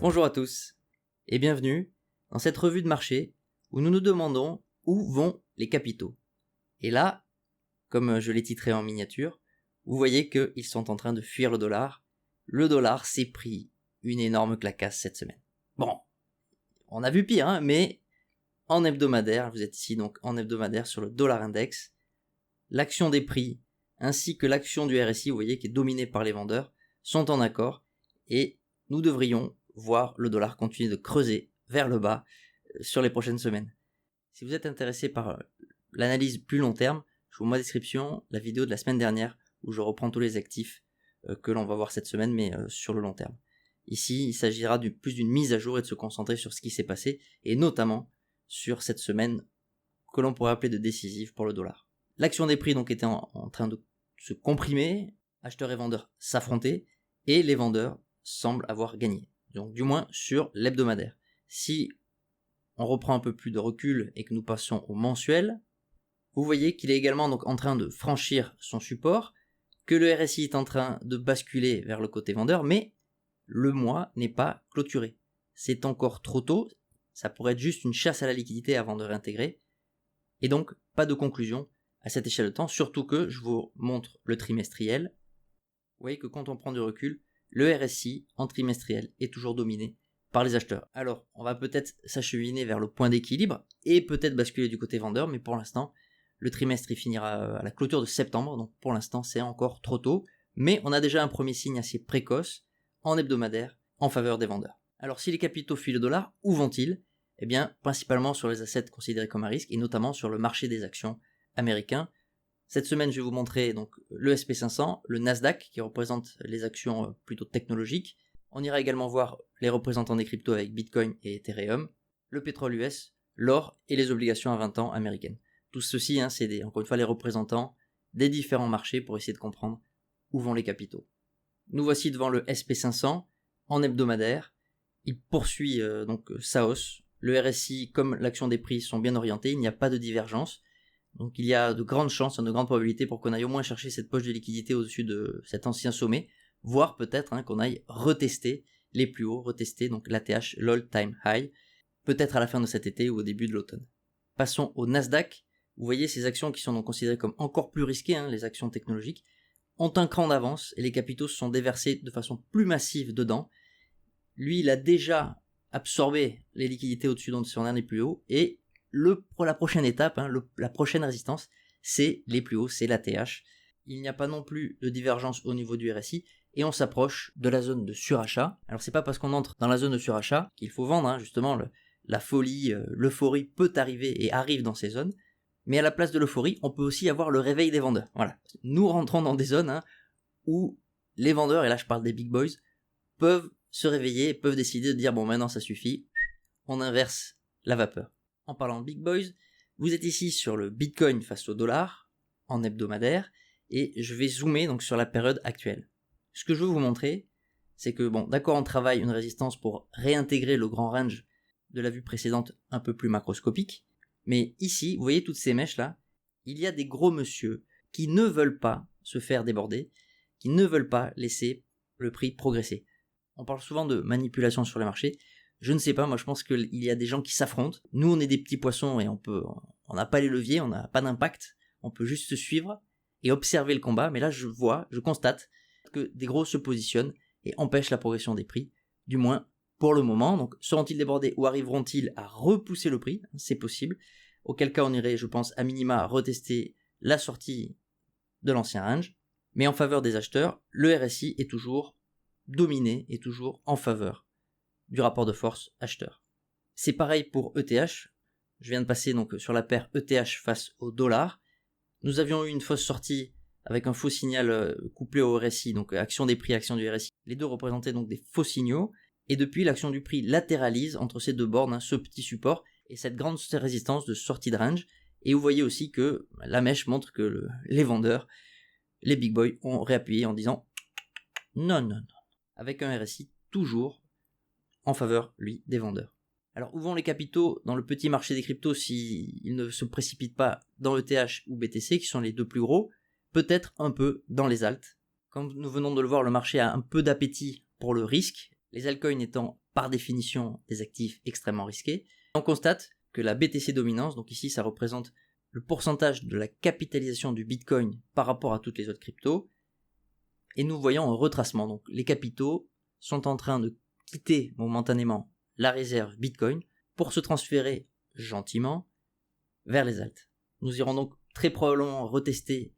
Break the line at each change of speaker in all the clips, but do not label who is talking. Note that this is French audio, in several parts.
Bonjour à tous et bienvenue dans cette revue de marché où nous nous demandons où vont les capitaux. Et là, comme je l'ai titré en miniature, vous voyez qu'ils sont en train de fuir le dollar. Le dollar s'est pris une énorme claquasse cette semaine. Bon, on a vu pire, mais en hebdomadaire, vous êtes ici donc en hebdomadaire sur le dollar index, l'action des prix ainsi que l'action du RSI, vous voyez, qui est dominée par les vendeurs, sont en accord et nous devrions voir le dollar continuer de creuser vers le bas sur les prochaines semaines. Si vous êtes intéressé par l'analyse plus long terme, je vous mets en description la vidéo de la semaine dernière où je reprends tous les actifs que l'on va voir cette semaine, mais sur le long terme. Ici, il s'agira plus d'une mise à jour et de se concentrer sur ce qui s'est passé, et notamment sur cette semaine que l'on pourrait appeler de décisive pour le dollar. L'action des prix donc était en train de se comprimer, acheteurs et vendeurs s'affrontaient, et les vendeurs semblent avoir gagné. Donc du moins sur l'hebdomadaire. Si on reprend un peu plus de recul et que nous passons au mensuel, vous voyez qu'il est également donc en train de franchir son support, que le RSI est en train de basculer vers le côté vendeur, mais le mois n'est pas clôturé. C'est encore trop tôt, ça pourrait être juste une chasse à la liquidité avant de réintégrer, et donc pas de conclusion à cette échelle de temps, surtout que je vous montre le trimestriel. Vous voyez que quand on prend du recul, le RSI en trimestriel est toujours dominé par les acheteurs. Alors, on va peut-être s'acheminer vers le point d'équilibre et peut-être basculer du côté vendeur, mais pour l'instant, le trimestre il finira à la clôture de septembre, donc pour l'instant c'est encore trop tôt, mais on a déjà un premier signe assez précoce en hebdomadaire en faveur des vendeurs. Alors si les capitaux fuient le dollar, où vont-ils ? Eh bien, principalement sur les assets considérés comme un risque et notamment sur le marché des actions américains. Cette semaine, je vais vous montrer donc le SP500, le Nasdaq qui représente les actions plutôt technologiques. On ira également voir les représentants des cryptos avec Bitcoin et Ethereum, le pétrole US, l'or et les obligations à 20 ans américaines. Tout ceci, c'est encore une fois les représentants des différents marchés pour essayer de comprendre où vont les capitaux. Nous voici devant le SP500 en hebdomadaire. Il poursuit donc sa hausse. Le RSI comme l'action des prix sont bien orientés, il n'y a pas de divergence. Donc il y a de grandes chances, de grandes probabilités pour qu'on aille au moins chercher cette poche de liquidité au-dessus de cet ancien sommet, voire peut-être qu'on aille retester les plus hauts, retester donc l'ATH, l'all-time high, peut-être à la fin de cet été ou au début de l'automne. Passons au Nasdaq. Vous voyez ces actions qui sont donc considérées comme encore plus risquées, les actions technologiques, ont un cran d'avance et les capitaux se sont déversés de façon plus massive dedans. Lui, il a déjà absorbé les liquidités au-dessus de son dernier plus haut et la prochaine étape, la prochaine résistance, c'est les plus hauts, c'est l'ATH. Il n'y a pas non plus de divergence au niveau du RSI et on s'approche de la zone de surachat. Alors c'est pas parce qu'on entre dans la zone de surachat qu'il faut vendre, justement la folie, l'euphorie peut arriver et arrive dans ces zones, mais à la place de l'euphorie, on peut aussi avoir le réveil des vendeurs. Voilà. Nous rentrons dans des zones où les vendeurs, et là je parle des big boys, peuvent se réveiller, peuvent décider de dire bon maintenant ça suffit, on inverse la vapeur. En parlant de big boys, vous êtes ici sur le Bitcoin face au dollar, en hebdomadaire, et je vais zoomer donc sur la période actuelle. Ce que je veux vous montrer, c'est que d'accord on travaille une résistance pour réintégrer le grand range de la vue précédente un peu plus macroscopique, mais ici, vous voyez toutes ces mèches là, il y a des gros monsieur qui ne veulent pas se faire déborder, qui ne veulent pas laisser le prix progresser. On parle souvent de manipulation sur les marchés. Je ne sais pas, moi je pense qu'il y a des gens qui s'affrontent. Nous on est des petits poissons et on n'a pas les leviers, on n'a pas d'impact. On peut juste se suivre et observer le combat. Mais là je constate que des gros se positionnent et empêchent la progression des prix. Du moins pour le moment. Donc seront-ils débordés ou arriveront-ils à repousser le prix ? C'est possible. Auquel cas on irait, je pense, à minima retester la sortie de l'ancien range. Mais en faveur des acheteurs, le RSI est toujours dominé, est toujours en faveur du rapport de force acheteur. C'est pareil pour ETH. Je viens de passer donc sur la paire ETH face au dollar. Nous avions eu une fausse sortie avec un faux signal couplé au RSI, donc action des prix, action du RSI. Les deux représentaient donc des faux signaux. Et depuis, l'action du prix latéralise entre ces deux bornes, ce petit support et cette grande résistance de sortie de range. Et vous voyez aussi que la mèche montre que les vendeurs, les big boys, ont réappuyé en disant non, avec un RSI toujours en faveur, lui, des vendeurs. Alors où vont les capitaux dans le petit marché des cryptos s'ils ne se précipitent pas dans ETH ou BTC, qui sont les deux plus gros, peut-être un peu dans les alts. Comme nous venons de le voir, le marché a un peu d'appétit pour le risque, les altcoins étant par définition des actifs extrêmement risqués. On constate que la BTC dominance, donc ici ça représente le pourcentage de la capitalisation du Bitcoin par rapport à toutes les autres cryptos, et nous voyons un retracement. Donc les capitaux sont en train de quitter momentanément la réserve Bitcoin pour se transférer gentiment vers les alts. Nous irons donc très probablement retester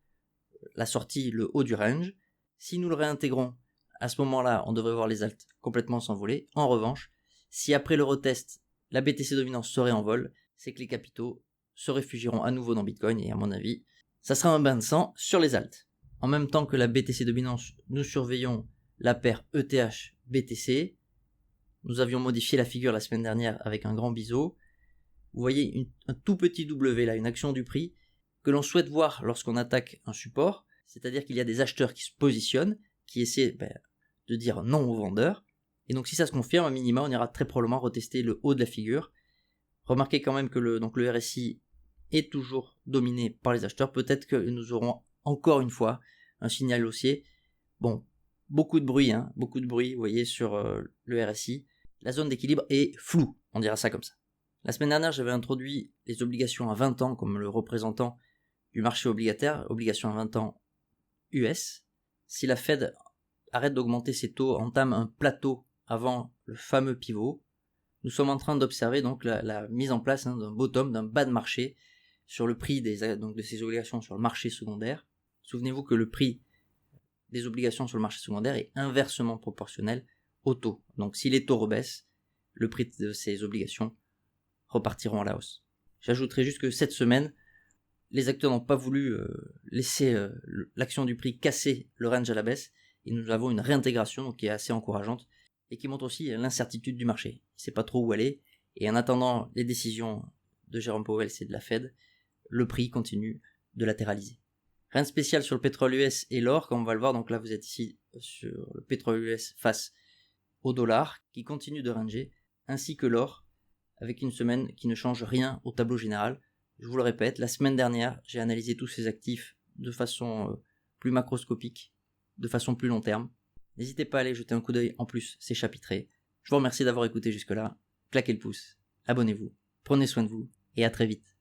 la sortie, le haut du range. Si nous le réintégrons, à ce moment-là, on devrait voir les alts complètement s'envoler. En revanche, si après le retest, la BTC dominance serait en vol, c'est que les capitaux se réfugieront à nouveau dans Bitcoin, et à mon avis, ça sera un bain de sang sur les alts. En même temps que la BTC dominance, nous surveillons la paire ETH-BTC. Nous avions modifié la figure la semaine dernière avec un grand biseau. Vous voyez un tout petit W là, une action du prix, que l'on souhaite voir lorsqu'on attaque un support, c'est-à-dire qu'il y a des acheteurs qui se positionnent, qui essaient de dire non aux vendeurs, et donc si ça se confirme, à minima, on ira très probablement retester le haut de la figure. Remarquez quand même que le RSI est toujours dominé par les acheteurs, peut-être que nous aurons encore une fois un signal haussier. Bon, beaucoup de bruit, vous voyez, sur le RSI. La zone d'équilibre est floue, on dira ça comme ça. La semaine dernière, j'avais introduit les obligations à 20 ans comme le représentant du marché obligataire, obligations à 20 ans US. Si la Fed arrête d'augmenter ses taux, entame un plateau avant le fameux pivot, nous sommes en train d'observer donc la mise en place d'un bottom, d'un bas de marché sur le prix de ces obligations sur le marché secondaire. Souvenez-vous que le prix des obligations sur le marché secondaire est inversement proportionnel au taux. Donc si les taux rebaissent, le prix de ces obligations repartiront à la hausse. J'ajouterai juste que cette semaine, les acteurs n'ont pas voulu laisser l'action du prix casser le range à la baisse, et nous avons une réintégration donc, qui est assez encourageante et qui montre aussi l'incertitude du marché. Il ne sait pas trop où aller, et en attendant les décisions de Jérôme Powell et de la Fed, le prix continue de latéraliser. Rien de spécial sur le pétrole US et l'or, comme on va le voir. Donc là, vous êtes ici sur le pétrole US face au dollar, qui continue de ranger, ainsi que l'or, avec une semaine qui ne change rien au tableau général. Je vous le répète, la semaine dernière, j'ai analysé tous ces actifs de façon plus macroscopique, de façon plus long terme. N'hésitez pas à aller jeter un coup d'œil en plus, c'est chapitré. Je vous remercie d'avoir écouté jusque-là. Claquez le pouce, abonnez-vous, prenez soin de vous, et à très vite.